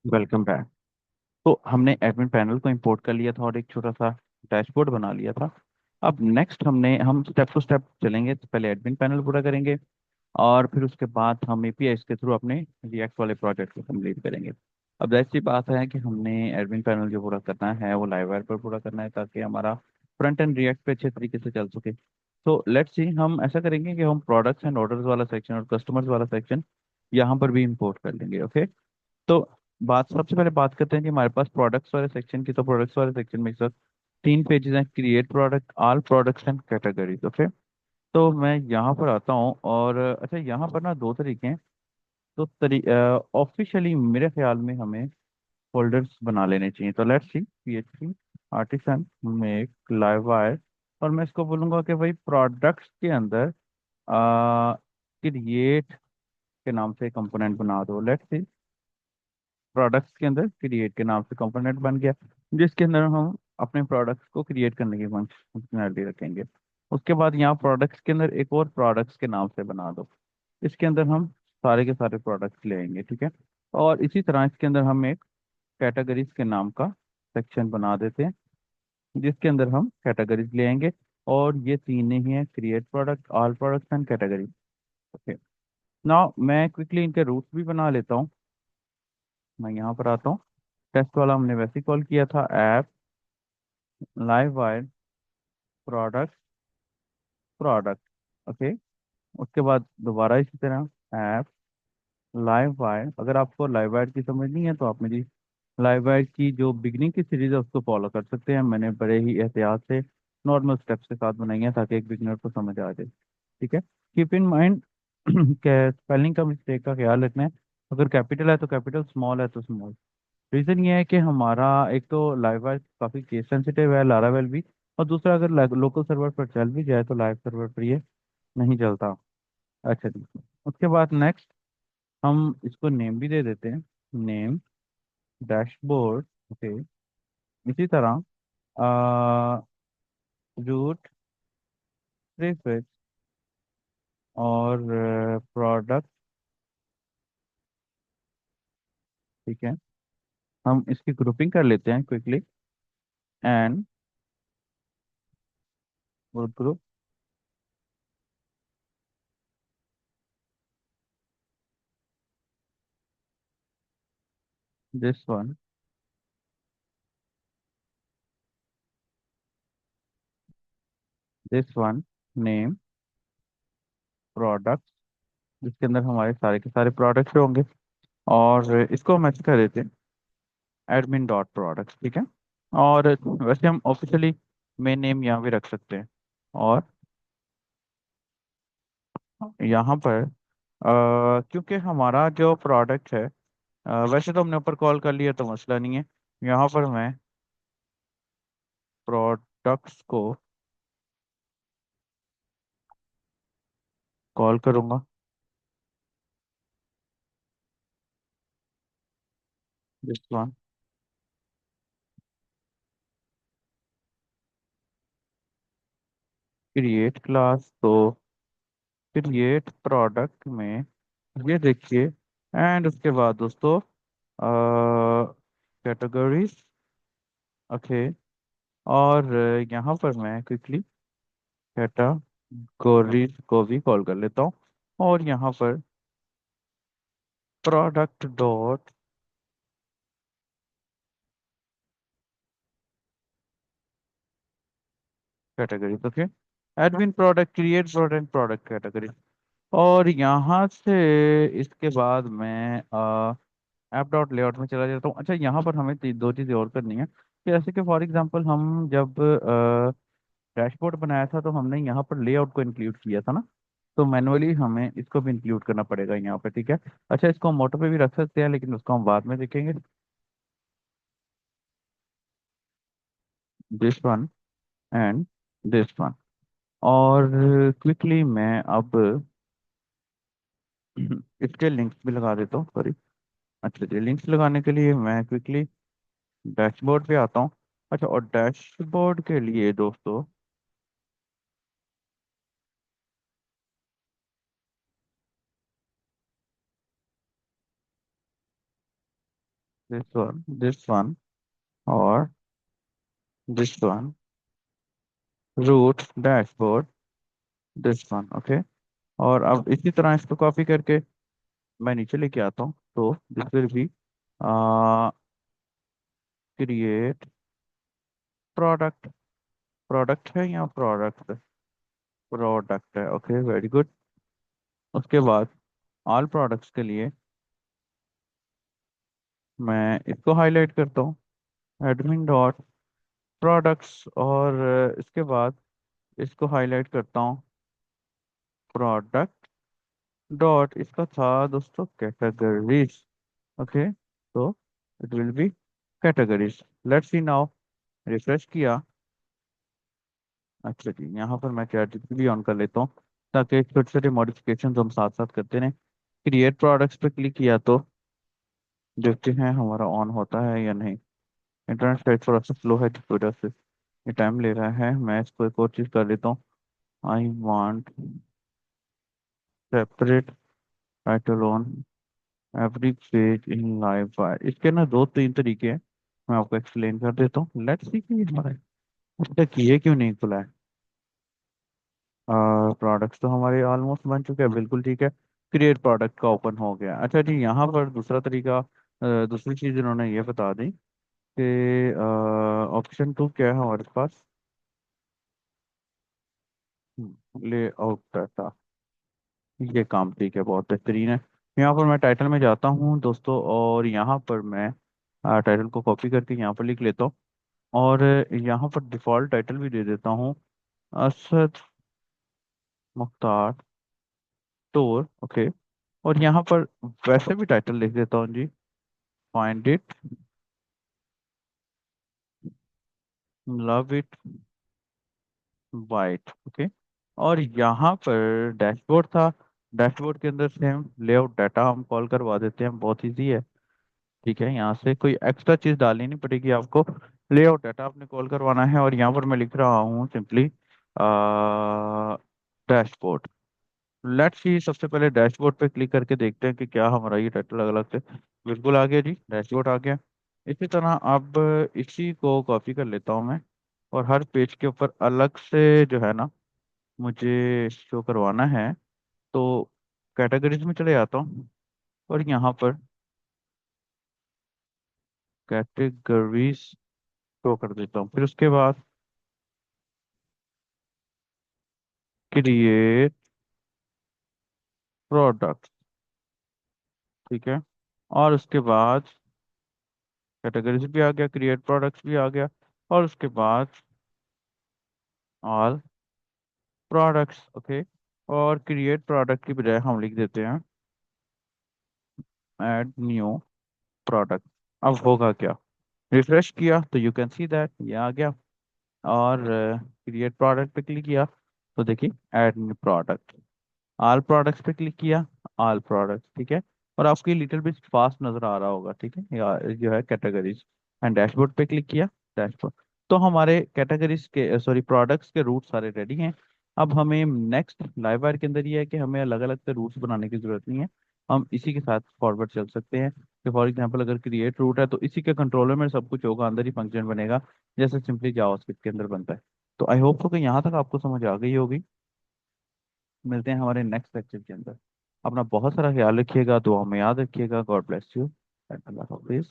Welcome back. तो हमने admin panel को इंपोर्ट कर लिया था और एक छोटा सा डैशबोर्ड बना लिया था। अब नेक्स्ट हम स्टेप टू स्टेप चलेंगे। तो पहले एडमिन पैनल पूरा करेंगे और फिर उसके बाद हम एपीआई के थ्रू अपने रिएक्ट वाले प्रोजेक्ट को कंप्लीट करेंगे। अब ऐसी बात है कि हमने एडमिन पैनल जो पूरा करना है वो लाइव पर पूरा करना है ताकि हमारा फ्रंट एंड रिएक्ट पे अच्छे तरीके से चल सके। तो लेट्स सी, हम ऐसा करेंगे कि हम प्रोडक्ट्स एंड ऑर्डर्स वाला सेक्शन और कस्टमर्स वाला सेक्शन यहाँ पर भी इंपोर्ट कर लेंगे। ओके। तो सबसे पहले बात करते हैं कि हमारे पास प्रोडक्ट्स वाले सेक्शन की। तो प्रोडक्ट्स वाले सेक्शन में सर तीन पेजेस हैं: create product, all products and categories. Okay. तो मैं यहाँ पर आता हूँ और अच्छा, यहाँ पर ना दो तरीके हैं। तो ऑफिशियली मेरे ख्याल में हमें फोल्डर्स बना लेने चाहिए। तो let's see, PHP artisan make live wire, और मैं इसको बोलूँगा कि भाई प्रोडक्ट्स के अंदर क्रिएट के नाम से कंपोनेंट बना दो। लेट्स सी, प्रोडक्ट्स के अंदर क्रिएट के नाम से कंपोनेंट बन गया, जिसके अंदर हम अपने प्रोडक्ट्स को क्रिएट करने की फंक्शनैलिटी रखेंगे। उसके बाद यहाँ प्रोडक्ट्स के अंदर एक और प्रोडक्ट्स के नाम से बना दो। इसके अंदर हम सारे के सारे प्रोडक्ट्स लेंगे, ठीक है। और इसी तरह इसके अंदर हम एक कैटेगरीज के नाम का सेक्शन बना देते हैं, जिसके अंदर हम कैटेगरीज ले आएंगे। और ये तीन ही है: create product, all products and category. Okay. Now मैं क्विकली इनके रूट्स भी बना लेता हूँ। मैं यहाँ पर आता हूँ। टेस्ट वाला हमने वैसे ही कॉल किया था, app live wire product product. Okay. उसके बाद दोबारा इसी तरह ऐप लाइव वायर। अगर आपको लाइव वायर की समझ नहीं है तो आप मेरी लाइव वायर की जो बिगनिंग की सीरीज है उसको फॉलो कर सकते हैं। मैंने बड़े ही एहतियात से नॉर्मल स्टेप्स के साथ बनाई है ताकि एक बिगनर को समझ आ जाए, ठीक है। कीप इन माइंड कि स्पेलिंग का मिस्टेक का ख्याल रखना है। अगर कैपिटल है तो कैपिटल, स्मॉल है तो स्मॉल। रीजन ये है कि हमारा एक तो लाइव वायर काफ़ी केस सेंसिटिव है, लारावेल भी। और दूसरा, अगर लोकल सर्वर पर चल भी जाए तो लाइव सर्वर पर ये नहीं चलता। अच्छा जी। उसके बाद नेक्स्ट हम इसको नेम भी दे देते हैं, नेम डैशबोर्ड। ओके। इसी तरह रूट प्रीफिक्स और प्रोडक्ट, ठीक है। हम इसकी ग्रुपिंग कर लेते हैं quickly. And group, this one, this one, name product, जिसके अंदर हमारे सारे के सारे प्रोडक्ट्स होंगे। और इसको हम ऐसे कर देते हैं, एडमिन डॉट प्रोडक्ट, ठीक है। और वैसे हम ऑफिशियली मेन नेम यहाँ भी रख सकते हैं। और यहाँ पर क्योंकि हमारा जो प्रोडक्ट है, वैसे तो हमने ऊपर कॉल कर लिया तो मसला नहीं है। यहाँ पर मैं प्रोडक्ट्स को कॉल करूँगा, दिस वन। क्रिएट क्लास, तो क्रिएट प्रोडक्ट में ये देखिए। एंड उसके बाद दोस्तों कैटेगरीज। ओके। और यहाँ पर मैं क्विकली कैटेगरीज को भी कॉल कर लेता हूँ। और यहाँ पर product dot categories. Okay. Admin product, create product, product category. और यहाँ से इसके बाद मैं ऐप डॉट लेआउट में चला जाता हूँ। अच्छा, यहाँ पर हमें दो चीज़ें और करनी है कि जैसे कि फॉर एग्जांपल हम जब डैशबोर्ड बनाया था तो हमने यहाँ पर लेआउट को इंक्लूड किया था ना। तो मैनुअली हमें इसको भी इंक्लूड करना पड़ेगा यहाँ पे, ठीक है। अच्छा, इसको हम मोटो पे भी रख सकते हैं लेकिन उसको हम बाद में देखेंगे। This one and this one. और क्विकली मैं अब इसके लिंक्स भी लगा देता हूँ, सॉरी। अच्छा जी, लिंक्स लगाने के लिए मैं क्विकली डैशबोर्ड पे आता हूँ। अच्छा, और डैशबोर्ड के लिए दोस्तों this one और this one, root dashboard, this one, okay। और अब इसी तरह इसको कॉपी करके मैं नीचे लेके आता हूँ, तो this will be create product. Product है या प्रोडक्ट? प्रोडक्ट है, ओके, वेरी गुड। उसके बाद ऑल प्रोडक्ट्स के लिए मैं इसको हाईलाइट करता हूँ, एडमिन डॉट प्रोडक्ट्स, और इसके बाद इसको हाईलाइट करता हूँ, प्रोडक्ट डॉट, इसका था दोस्तों कैटेगरीज, ओके। तो it will be categories. Let's see now, refresh किया। अच्छा जी, यहाँ पर मैं चैट जीपीटी भी ऑन कर लेता हूँ, ताकि छोटे छोटे मॉडिफिकेशन हम साथ साथ करते रहें। क्रिएट प्रोडक्ट्स पे क्लिक किया तो देखते हैं हमारा ऑन होता है या नहीं। इंटरनेट साइट थोड़ा सा स्लो है, जिस वजह से ये टाइम ले रहा है। मैं इसको एक और चीज़ कर लेता हूँ, I want separate title on every page in live fire. इसके ना दो तीन तरीके हैं, मैं आपको एक्सप्लेन कर देता हूँ। लेट्स सी कि हमारा इसका किए क्यों नहीं खुला है। प्रोडक्ट्स तो हमारे ऑलमोस्ट बन चुके हैं, बिल्कुल ठीक है। क्रिएट प्रोडक्ट का ओपन हो गया। अच्छा जी, यहाँ पर दूसरा तरीका, दूसरी चीज़ इन्होंने ये बता दी कि ऑप्शन टू क्या है हमारे पास, ले आउट डाटा। ये काम ठीक है, बहुत बेहतरीन है। यहाँ पर मैं टाइटल में जाता हूँ दोस्तों, और यहाँ पर मैं टाइटल को कॉपी करके यहाँ पर लिख लेता हूँ, और यहाँ पर डिफॉल्ट टाइटल भी दे देता हूँ, असद मुख्तार टूर, ओके। और यहाँ पर वैसे भी टाइटल लिख देता हूँ जी, find it, love it, white, okay. और यहाँ पर डैशबोर्ड था, डैशबोर्ड के अंदर से हम लेआउट डाटा हम कॉल करवा देते हैं, बहुत इजी है। ठीक है, यहाँ से कोई एक्स्ट्रा चीज डालनी नहीं पड़ेगी आपको, लेआउट डाटा आपने कॉल करवाना है। और यहाँ पर मैं लिख रहा हूँ सिंपली डैशबोर्ड। लेट्स सी, सबसे पहले डैशबोर्ड पे क्लिक करके देखते हैं कि क्या हमारा ये टाइटल अलग अलग से, बिल्कुल आ गया जी, डैशबोर्ड आ गया। इसी तरह अब इसी को कॉपी कर लेता हूँ मैं, और हर पेज के ऊपर अलग से जो है ना मुझे शो करवाना है। तो कैटेगरीज में चले जाता हूँ, और यहाँ पर कैटेगरीज शो कर देता हूँ। फिर उसके बाद क्रिएट प्रोडक्ट, ठीक है। और उसके बाद कैटेगरीज भी आ गया, क्रिएट प्रोडक्ट्स भी आ गया, और उसके बाद ऑल प्रोडक्ट्स, ओके। और क्रिएट प्रोडक्ट की बजाय हम लिख देते हैं ऐड न्यू प्रोडक्ट। अब होगा क्या, रिफ्रेश किया तो यू कैन सी दैट ये आ गया, और क्रिएट प्रोडक्ट पे क्लिक किया तो देखिए add new product. All products पे क्लिक किया, ऑल प्रोडक्ट्स, ठीक है। और आपको ये लिटिल बिट फास्ट नजर आ रहा होगा, ठीक है, या जो है कैटेगरीज। एंड डैशबोर्ड पे क्लिक किया, डैशबोर्ड। तो हमारे कैटेगरीज के सॉरी प्रोडक्ट्स के रूट सारे रेडी हैं। अब हमें नेक्स्ट लाइव वायर के अंदर ये है कि हमें अलग अलग से रूट्स बनाने की जरूरत नहीं है, हम इसी के साथ फॉरवर्ड चल सकते हैं। कि फॉर एग्जांपल अगर क्रिएट रूट है तो इसी के कंट्रोलर में सब कुछ होगा, अंदर ही फंक्शन बनेगा, जैसे सिंपली जावास्क्रिप्ट के अंदर बनता है। तो आई होप कि यहाँ तक आपको समझ आ गई होगी। मिलते हैं हमारे नेक्स्ट लेक्चर के अंदर। अपना बहुत सारा ख्याल रखिएगा, दुआ में याद रखिएगा। God bless you, Allah Hafiz.